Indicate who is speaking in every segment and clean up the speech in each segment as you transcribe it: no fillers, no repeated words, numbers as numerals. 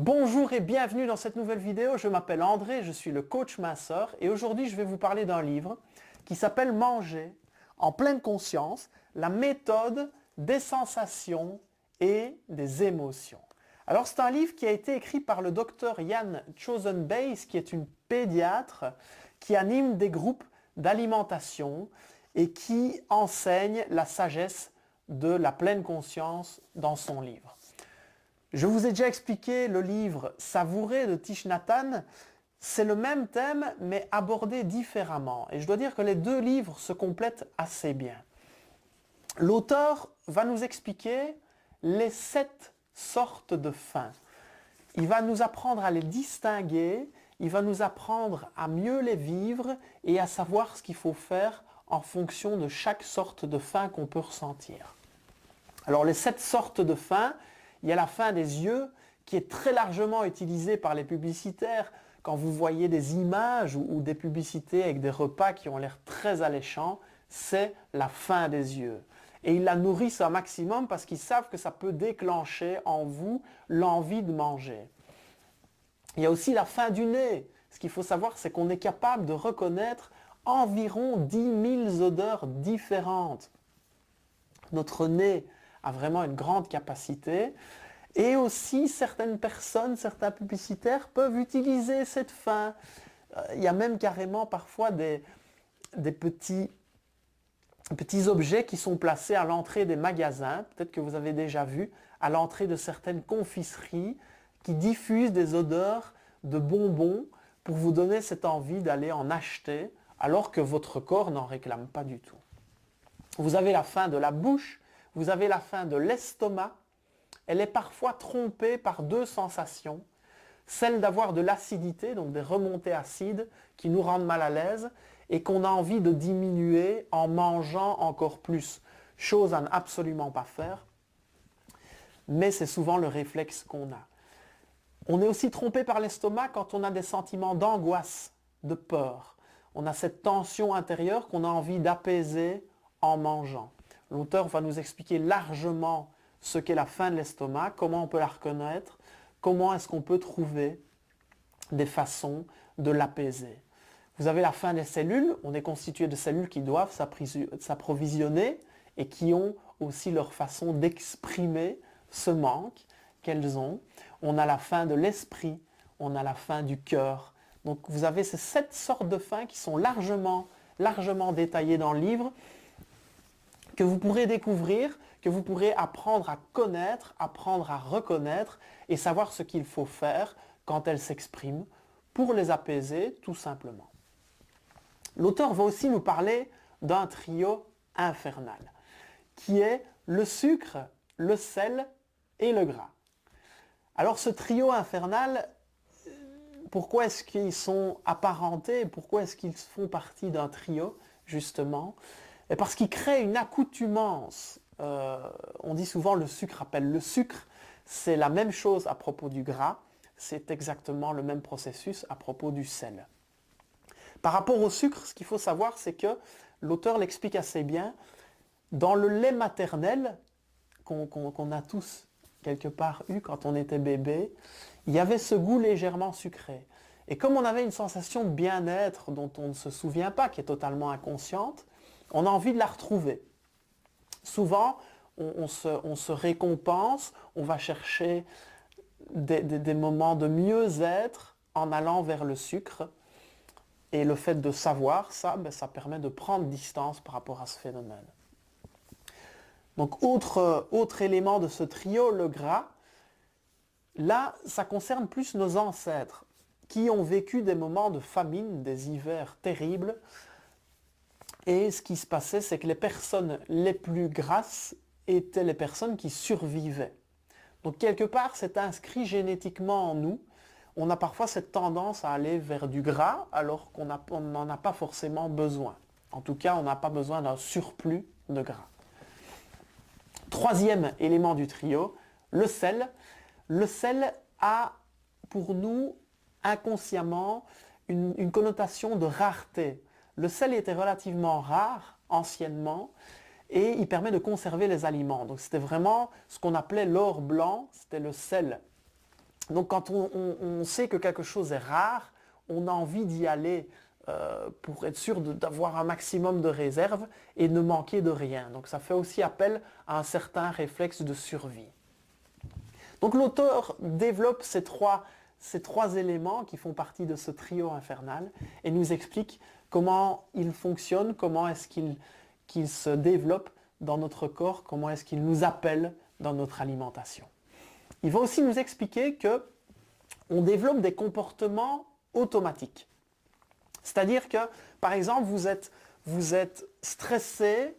Speaker 1: Bonjour et bienvenue dans cette nouvelle vidéo. Je m'appelle André, je suis le coach minceur et aujourd'hui je vais vous parler d'un livre qui s'appelle Manger en pleine conscience, la méthode des sensations et des émotions. Alors c'est un livre qui a été écrit par le docteur Jan Chozenbeis qui est une pédiatre qui anime des groupes d'alimentation et qui enseigne la sagesse de la pleine conscience dans son livre. Je vous ai déjà expliqué le livre Savourer de Thich Nhat Hanh. C'est le même thème, mais abordé différemment. Et je dois dire que les deux livres se complètent assez bien. L'auteur va nous expliquer les 7 sortes de faim. Il va nous apprendre à les distinguer, il va nous apprendre à mieux les vivre et à savoir ce qu'il faut faire en fonction de chaque sorte de faim qu'on peut ressentir. Alors les 7 sortes de faim, il y a la faim des yeux qui est très largement utilisée par les publicitaires. Quand vous voyez des images ou des publicités avec des repas qui ont l'air très alléchants, c'est la faim des yeux. Et ils la nourrissent un maximum parce qu'ils savent que ça peut déclencher en vous l'envie de manger. Il y a aussi la faim du nez. Ce qu'il faut savoir, c'est qu'on est capable de reconnaître environ 10 000 odeurs différentes. Notre nez a vraiment une grande capacité. Et aussi, certaines personnes, certains publicitaires peuvent utiliser cette faim. Il y a même carrément parfois des petits objets qui sont placés à l'entrée des magasins, peut-être que vous avez déjà vu, à l'entrée de certaines confiseries qui diffusent des odeurs de bonbons pour vous donner cette envie d'aller en acheter alors que votre corps n'en réclame pas du tout. Vous avez la faim de la bouche, vous avez la faim de l'estomac. Elle est parfois trompée par 2 sensations. Celle d'avoir de l'acidité, donc des remontées acides qui nous rendent mal à l'aise et qu'on a envie de diminuer en mangeant encore plus. Chose à ne absolument pas faire, mais c'est souvent le réflexe qu'on a. On est aussi trompé par l'estomac quand on a des sentiments d'angoisse, de peur. On a cette tension intérieure qu'on a envie d'apaiser en mangeant. L'auteur va nous expliquer largement ce qu'est la faim de l'estomac, comment on peut la reconnaître, comment est-ce qu'on peut trouver des façons de l'apaiser. Vous avez la faim des cellules, on est constitué de cellules qui doivent s'approvisionner et qui ont aussi leur façon d'exprimer ce manque qu'elles ont. On a la faim de l'esprit, on a la faim du cœur. Donc vous avez ces 7 sortes de faim qui sont largement détaillées dans le livre, que vous pourrez découvrir, que vous pourrez apprendre à connaître, apprendre à reconnaître et savoir ce qu'il faut faire quand elles s'expriment pour les apaiser tout simplement. L'auteur va aussi nous parler d'un trio infernal qui est le sucre, le sel et le gras. Alors ce trio infernal, pourquoi est-ce qu'ils sont apparentés? Pourquoi est-ce qu'ils font partie d'un trio justement? Et parce qu'ils créent une accoutumance. On dit souvent le sucre appelle le sucre. C'est la même chose à propos du gras. C'est exactement le même processus à propos du sel. Par rapport au sucre, ce qu'il faut savoir, c'est que l'auteur l'explique assez bien. Dans le lait maternel, qu'on a tous quelque part eu quand on était bébé, il y avait ce goût légèrement sucré. Et comme on avait une sensation de bien-être dont on ne se souvient pas, qui est totalement inconsciente, on a envie de la retrouver. Souvent, on se récompense, on va chercher des moments de mieux-être en allant vers le sucre. Et le fait de savoir ça, ça permet de prendre distance par rapport à ce phénomène. Donc, autre élément de ce trio, le gras, là, ça concerne plus nos ancêtres qui ont vécu des moments de famine, des hivers terribles. Et ce qui se passait, c'est que les personnes les plus grasses étaient les personnes qui survivaient. Donc quelque part, c'est inscrit génétiquement en nous. On a parfois cette tendance à aller vers du gras alors qu'on n'en a pas forcément besoin. En tout cas, on n'a pas besoin d'un surplus de gras. 3e élément du trio, le sel. Le sel a pour nous inconsciemment une connotation de rareté. Le sel était relativement rare anciennement et il permet de conserver les aliments. Donc c'était vraiment ce qu'on appelait l'or blanc, c'était le sel. Donc quand on sait que quelque chose est rare, on a envie d'y aller pour être sûr d'avoir un maximum de réserve et ne manquer de rien. Donc ça fait aussi appel à un certain réflexe de survie. Donc l'auteur développe ces trois éléments qui font partie de ce trio infernal et nous explique comment il fonctionne, comment est-ce qu'il se développe dans notre corps, comment est-ce qu'il nous appelle dans notre alimentation. Il va aussi nous expliquer qu'on développe des comportements automatiques. C'est-à-dire que, par exemple, vous êtes stressé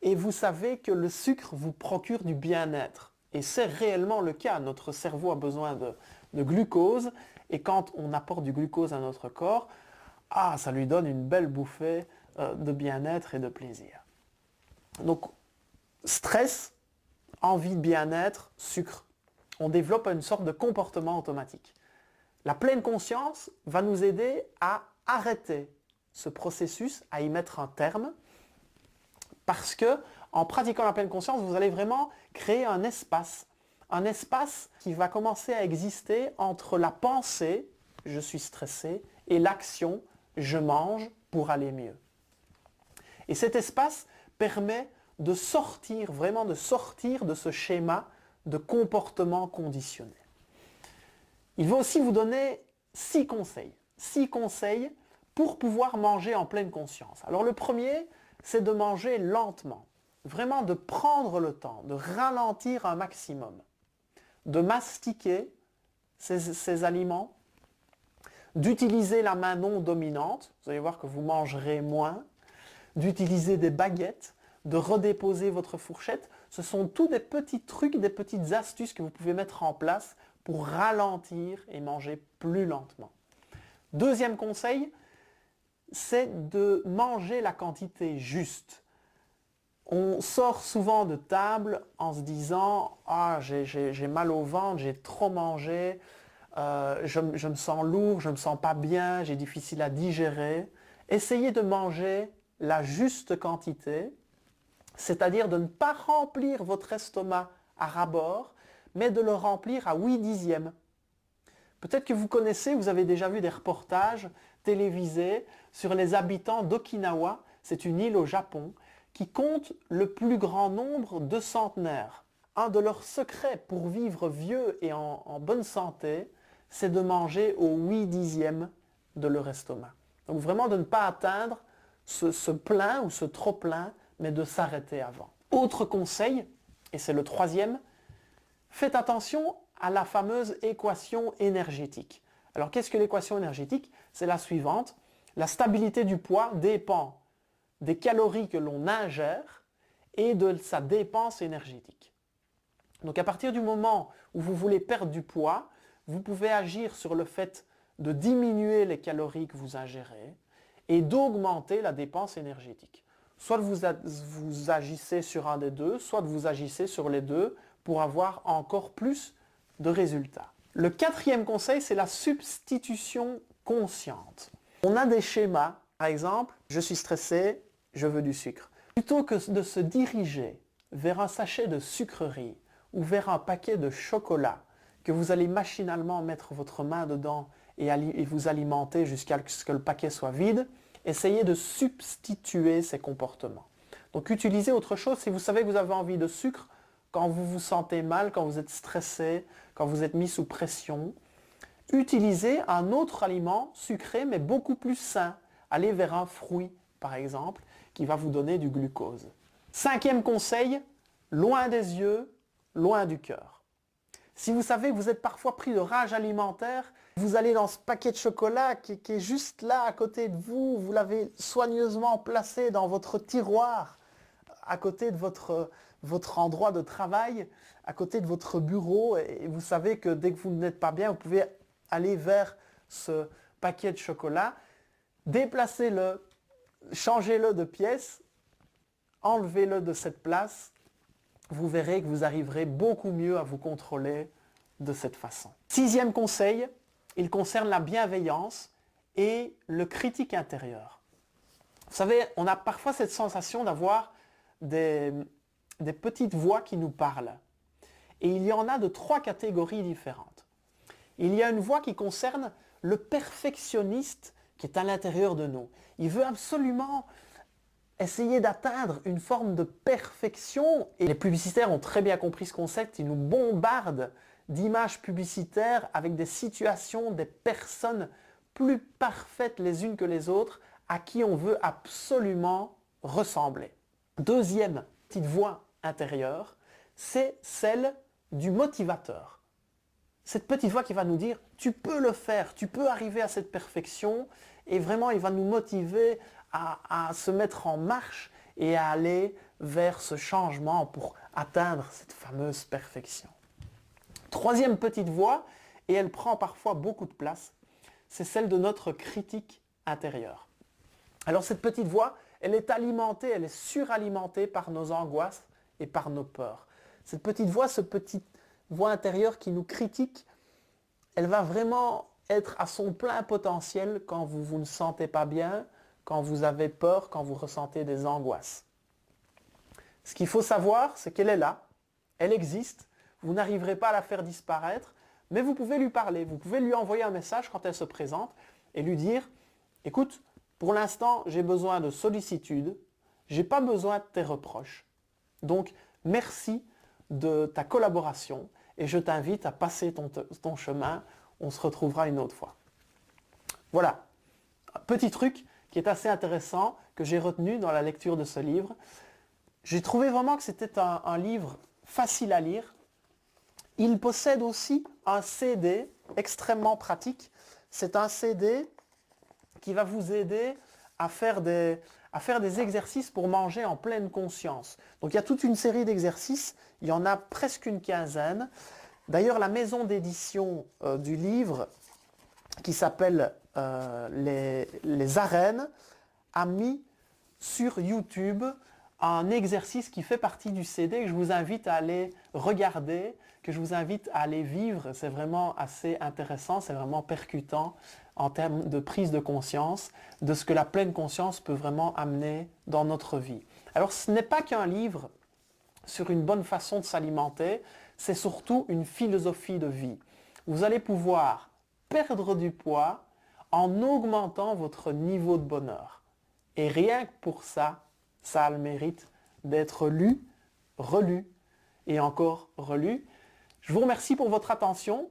Speaker 1: et vous savez que le sucre vous procure du bien-être. Et c'est réellement le cas. Notre cerveau a besoin de glucose et quand on apporte du glucose à notre corps, ça lui donne une belle bouffée de bien-être et de plaisir. Donc, stress, envie de bien-être, sucre. On développe une sorte de comportement automatique. La pleine conscience va nous aider à arrêter ce processus, à y mettre un terme, parce que en pratiquant la pleine conscience, vous allez vraiment créer un espace qui va commencer à exister entre la pensée, je suis stressé, et l'action, je mange pour aller mieux. Et cet espace permet de sortir, vraiment de sortir de ce schéma de comportement conditionné. Il va aussi vous donner 6 conseils. 6 conseils pour pouvoir manger en pleine conscience. Alors le premier, c'est de manger lentement. Vraiment de prendre le temps, de ralentir un maximum. De mastiquer ces aliments. D'utiliser la main non dominante. Vous allez voir que vous mangerez moins. D'utiliser des baguettes. De redéposer votre fourchette. Ce sont tous des petits trucs, des petites astuces que vous pouvez mettre en place pour ralentir et manger plus lentement. Deuxième conseil, c'est de manger la quantité juste. On sort souvent de table en se disant « Ah, j'ai mal au ventre, j'ai trop mangé, je me sens lourd, je ne me sens pas bien, j'ai difficile à digérer. » Essayez de manger la juste quantité, c'est-à-dire de ne pas remplir votre estomac à ras-bord, mais de le remplir à 8/10. Peut-être que vous connaissez, vous avez déjà vu des reportages télévisés sur les habitants d'Okinawa, c'est une île au Japon, qui compte le plus grand nombre de centenaires. Un de leurs secrets pour vivre vieux et en bonne santé, c'est de manger au 8/10 de leur estomac. Donc vraiment de ne pas atteindre ce plein ou ce trop plein, mais de s'arrêter avant. Autre conseil, et c'est le troisième, faites attention à la fameuse équation énergétique. Alors qu'est-ce que l'équation énergétique? C'est la suivante. La stabilité du poids dépend des calories que l'on ingère et de sa dépense énergétique. Donc à partir du moment où vous voulez perdre du poids, vous pouvez agir sur le fait de diminuer les calories que vous ingérez et d'augmenter la dépense énergétique. Soit vous agissez sur un des deux, soit vous agissez sur les deux pour avoir encore plus de résultats. Le quatrième conseil, c'est la substitution consciente. On a des schémas, par exemple, je suis stressé, je veux du sucre. Plutôt que de se diriger vers un sachet de sucrerie ou vers un paquet de chocolat que vous allez machinalement mettre votre main dedans et vous alimenter jusqu'à ce que le paquet soit vide, essayez de substituer ces comportements. Donc utilisez autre chose. Si vous savez que vous avez envie de sucre, quand vous vous sentez mal, quand vous êtes stressé, quand vous êtes mis sous pression, utilisez un autre aliment sucré mais beaucoup plus sain. Allez vers un fruit, par exemple, qui va vous donner du glucose. Cinquième conseil, loin des yeux, loin du cœur. Si vous savez que vous êtes parfois pris de rage alimentaire, vous allez dans ce paquet de chocolat qui est juste là à côté de vous, vous l'avez soigneusement placé dans votre tiroir, à côté de votre endroit de travail, à côté de votre bureau, et vous savez que dès que vous n'êtes pas bien, vous pouvez aller vers ce paquet de chocolat, déplacez-le, changez-le de pièce, enlevez-le de cette place, vous verrez que vous arriverez beaucoup mieux à vous contrôler de cette façon. Sixième conseil, il concerne la bienveillance et le critique intérieur. Vous savez, on a parfois cette sensation d'avoir des petites voix qui nous parlent. Et il y en a de 3 catégories différentes. Il y a une voie qui concerne le perfectionniste qui est à l'intérieur de nous. Il veut absolument essayer d'atteindre une forme de perfection. Et les publicitaires ont très bien compris ce concept. Ils nous bombardent d'images publicitaires avec des situations, des personnes plus parfaites les unes que les autres à qui on veut absolument ressembler. Deuxième petite voix intérieure, c'est celle du motivateur. Cette petite voix qui va nous dire « tu peux le faire, tu peux arriver à cette perfection » et vraiment il va nous motiver à se mettre en marche et à aller vers ce changement pour atteindre cette fameuse perfection. Troisième petite voix, et elle prend parfois beaucoup de place, c'est celle de notre critique intérieure. Alors cette petite voix, elle est alimentée, elle est suralimentée par nos angoisses et par nos peurs. Cette petite voix, cette petite voix intérieure qui nous critique, elle va vraiment être à son plein potentiel quand vous ne sentez pas bien, quand vous avez peur, quand vous ressentez des angoisses. Ce qu'il faut savoir, c'est qu'elle est là, elle existe, vous n'arriverez pas à la faire disparaître, mais vous pouvez lui parler, vous pouvez lui envoyer un message quand elle se présente et lui dire « Écoute, pour l'instant, j'ai besoin de sollicitude, je n'ai pas besoin de tes reproches. Donc, merci de ta collaboration et je t'invite à passer ton chemin, on se retrouvera une autre fois. » Voilà, un petit truc qui est assez intéressant, que j'ai retenu dans la lecture de ce livre. J'ai trouvé vraiment que c'était un livre facile à lire. Il possède aussi un CD extrêmement pratique. C'est un CD qui va vous aider à faire des exercices pour manger en pleine conscience. Donc il y a toute une série d'exercices, il y en a presque une quinzaine. D'ailleurs, la maison d'édition du livre, qui s'appelle les Arènes, a mis sur YouTube un exercice qui fait partie du CD que je vous invite à aller regarder, que je vous invite à aller vivre. C'est vraiment assez intéressant, c'est vraiment percutant en termes de prise de conscience, de ce que la pleine conscience peut vraiment amener dans notre vie. Alors ce n'est pas qu'un livre sur une bonne façon de s'alimenter, c'est surtout une philosophie de vie. Vous allez pouvoir perdre du poids en augmentant votre niveau de bonheur. Et rien que pour ça, ça a le mérite d'être lu, relu et encore relu. Je vous remercie pour votre attention.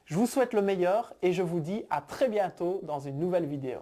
Speaker 1: Je vous souhaite le meilleur et je vous dis à très bientôt dans une nouvelle vidéo.